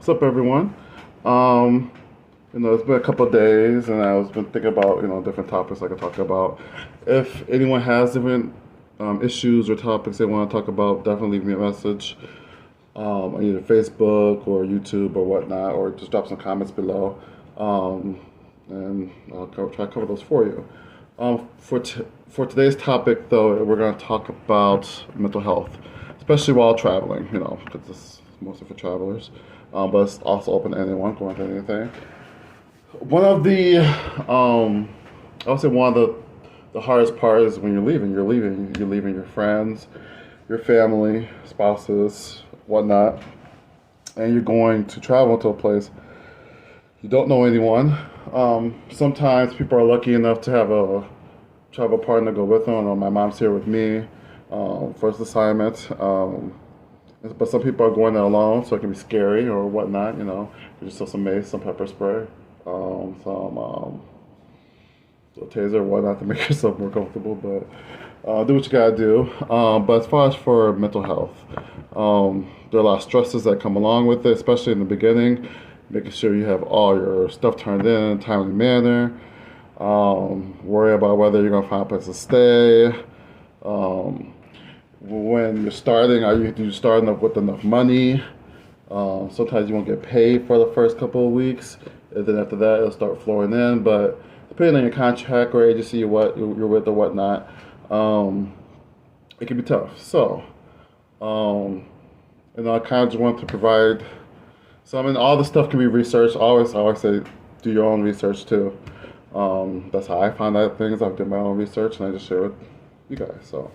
What's up, everyone? Um, it's been a couple of days, and I've been thinking about different topics I could talk about. If anyone has different issues or topics they want to talk about, definitely leave me a message on either Facebook or YouTube or whatnot, or just drop some comments below, um, and try to cover those for you. For today's topic, though, we're going to talk about mental health, especially while traveling. Because this is mostly for travelers, but it's also open to anyone going through anything. One of the, I would say one of the hardest part is when you're leaving. You're leaving your friends, your family, spouses, whatnot, and you're going to travel to a place you don't know anyone. Sometimes people are lucky enough to have a travel partner go with them. I know my mom's here with me, first assignment. But some people are going there alone, so it can be scary or whatnot. You just have some mace, some pepper spray, some taser or whatnot to make yourself more comfortable. But do what you gotta do. But as far as for mental health, there are a lot of stresses that come along with it, especially in the beginning. Making sure you have all your stuff turned in a timely manner. Worry about whether you're gonna find a place to stay. When you're starting, do you starting up with enough money? Sometimes you won't get paid for the first couple of weeks, and then after that it'll start flowing in. But depending on your contract or agency you're with or whatnot, it can be tough. So, I kind of just want to provide. So all this stuff can be researched. I always say, do your own research too. That's how I find out things. I've done my own research and I just share with you guys. So.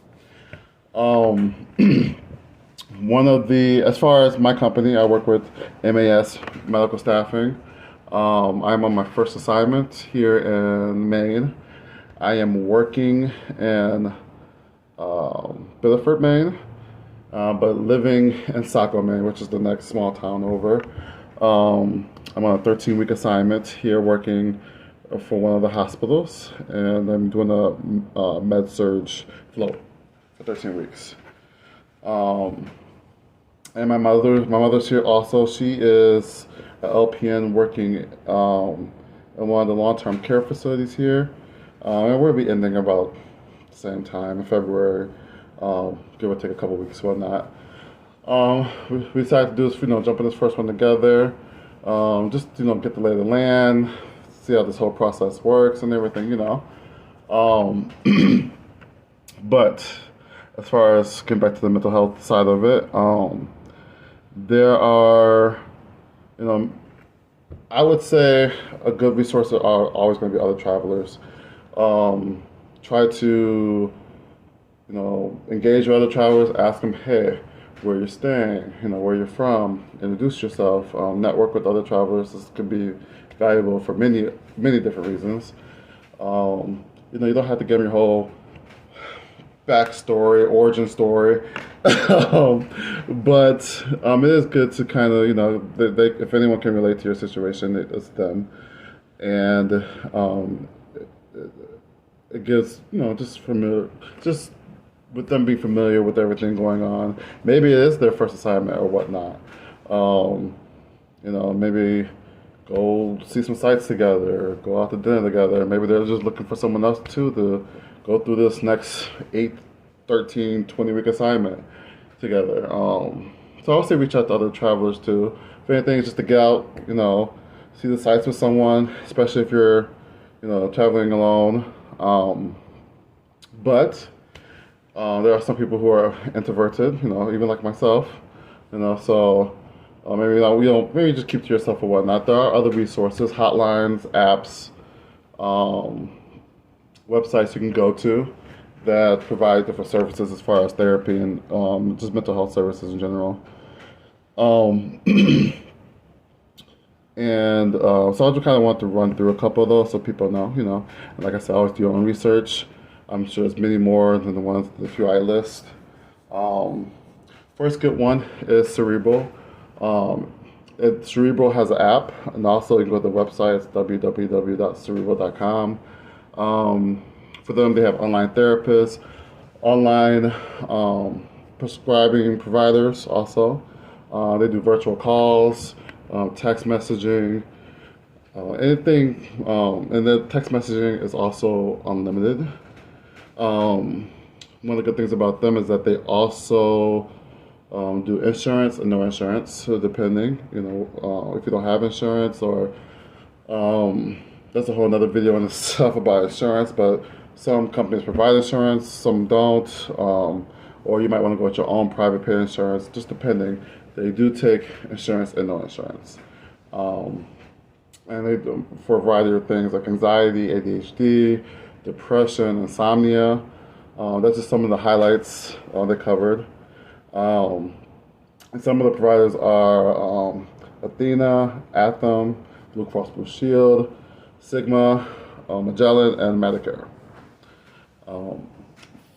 As far as my company, I work with MAS Medical Staffing. I'm on my first assignment here in Maine. I am working in Biddeford, Maine, but living in Saco, Maine, which is the next small town over. I'm on a 13-week assignment here working for one of the hospitals, and I'm doing a med-surg float for 13 weeks. And my mother's here also. She is an LPN working in one of the long-term care facilities here. And we'll be ending about the same time in February, give or take a couple weeks, whatnot. We decided to do this, jump in this first one together, just, get the lay of the land, see how this whole process works and everything, But as far as getting back to the mental health side of it, there are, I would say a good resource are always going to be other travelers. Try to, engage with other travelers, ask them, hey, where you're staying, where you're from, introduce yourself, network with other travelers. This can be valuable for many, many different reasons. You don't have to give them your whole backstory, origin story, but it is good to kind of, if anyone can relate to your situation, it's them, and it gives, just with them being familiar with everything going on. Maybe it is their first assignment or whatnot. Maybe go see some sights together, go out to dinner together. Maybe they're just looking for someone else too to go through this next 8, 13, 20-week assignment together. So I would say reach out to other travelers too. If anything, just to get out, see the sights with someone, especially if you're, traveling alone. But there are some people who are introverted, even like myself, so maybe just keep to yourself or whatnot. There are other resources, hotlines, apps, websites you can go to that provide different services as far as therapy and just mental health services in general. So I just kind of want to run through a couple of those so people know, And like I said, always do your own research. I'm sure there's many more than the few I list. First good one is Cerebral. Cerebral has an app, and also you can go to the website. It's www.cerebral.com. For them, they have online therapists, online prescribing providers also. They do virtual calls. text messaging, anything. And the text messaging is also unlimited. One of the good things about them is that they also do insurance and no insurance, so depending, if you don't have insurance, or that's a whole other video in itself about insurance, but some companies provide insurance, some don't, or you might want to go with your own private pay insurance, just depending. They do take insurance and no insurance. And they do for a variety of things like anxiety, ADHD, depression, insomnia. That's just some of the highlights they covered. And some of the providers are Athena, Anthem, Blue Cross Blue Shield, Sigma, Magellan, and Medicare.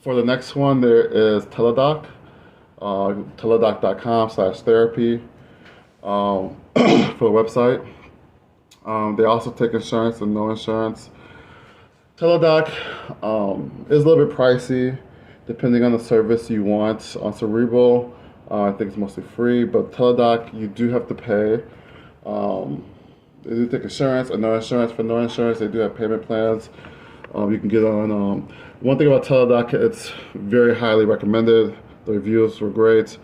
For the next one, there is Teladoc, teladoc.com/therapy for the website. They also take insurance and no insurance. Teladoc is a little bit pricey depending on the service you want. On Cerebral, I think it's mostly free, but Teladoc, you do have to pay. They do take insurance and no insurance. For no insurance, they do have payment plans you can get on. One thing about Teladoc, it's very highly recommended. The reviews were great.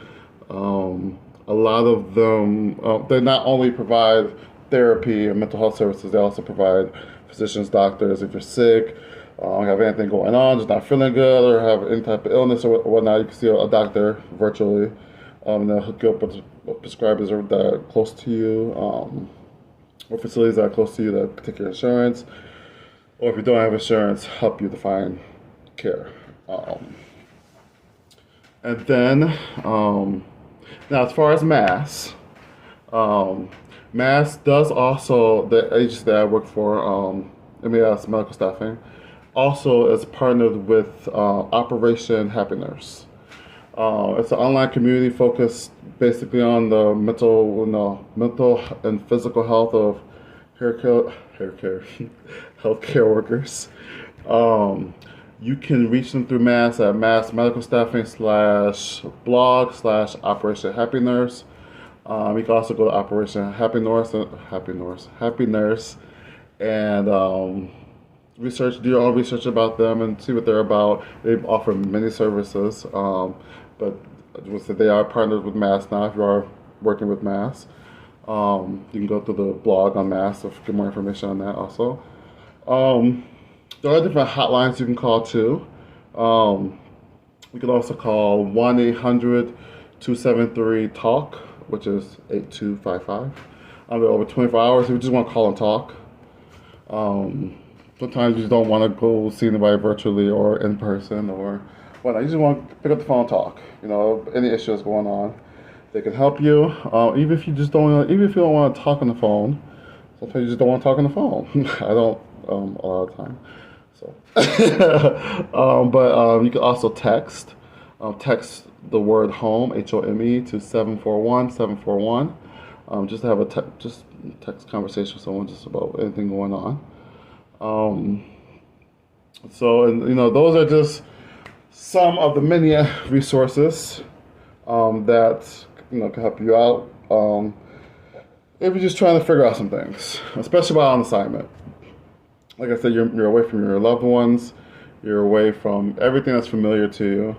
A lot of them, they not only provide therapy and mental health services, they also provide physicians, doctors. If you're sick, have anything going on, just not feeling good, or have any type of illness or whatnot, you can see a doctor virtually. They'll hook you up with prescribers that are close to you, or facilities that are close to you that take your insurance, or if you don't have insurance, help you to find care. And then, now as far as MASS, MASS does also, the agency that I work for, MES Medical Staffing, also is partnered with Operation Happy Nurse. It's an online community focused basically on the mental and physical health of healthcare workers. You can reach them through MASS at massmedicalstaffing/blog/Operation Happy Nurse. You can also go to Operation Happy Nurse, and do your own research about them and see what they're about. They offer many services, but they are partnered with MASS now. If you are working with MASS, you can go to the blog on MASS to get more information on that also. There are different hotlines you can call too. You can also call 1-800-273-TALK, which is 8255. They're over 24 hours if you just want to call and talk. Sometimes you just don't want to go see anybody virtually or in person or whatnot. You just want to pick up the phone and talk. Any issues going on, they can help you. Even if you don't want to talk on the phone, sometimes you just don't want to talk on the phone. I don't a lot of the time. So, but you can also text. Text the word home, HOME, to 741-741. Just to have a text conversation with someone just about anything going on. Those are just some of the many resources that can help you out if you're just trying to figure out some things, especially while on assignment. Like I said, you're away from your loved ones, you're away from everything that's familiar to you.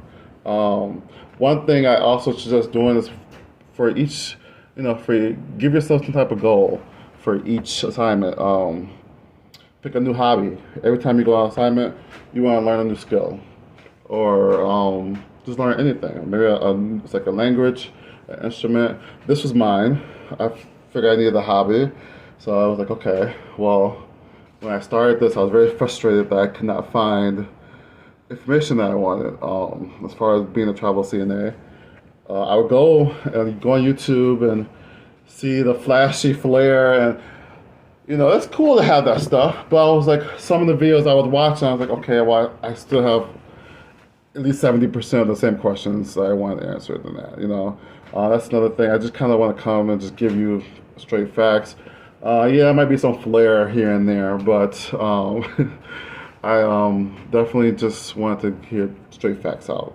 One thing I also suggest doing is for each, give yourself some type of goal for each assignment. Pick a new hobby. Every time you go on assignment, you want to learn a new skill, or just learn anything. Maybe it's like a language, an instrument. This was mine. I figured I needed a hobby, so I was like, okay, well, when I started this, I was very frustrated that I could not find information that I wanted. As far as being a travel CNA, I would go on YouTube and see the flashy flare, and it's cool to have that stuff. But I was like, some of the videos I was watching, I was like, okay, well, I still have at least 70% of the same questions I wanted answered than that. That's another thing. I just kind of want to come and just give you straight facts. There might be some flair here and there, but I definitely just wanted to hear straight facts out.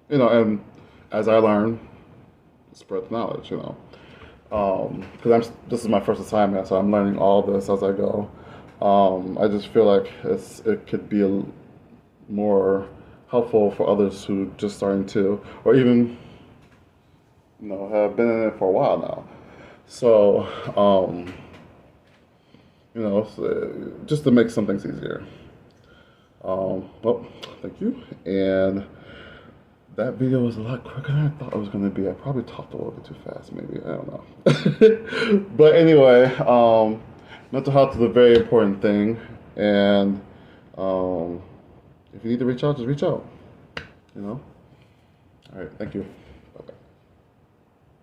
And as I learn, spread the knowledge. because this is my first assignment, so I'm learning all this as I go. I just feel like it could be more helpful for others who just starting to, or even have been in it for a while now. So, just to make some things easier. Well, thank you. And that video was a lot quicker than I thought it was going to be. I probably talked a little bit too fast, maybe. I don't know. But anyway, mental health is a very important thing. And if you need to reach out, just reach out. All right, thank you.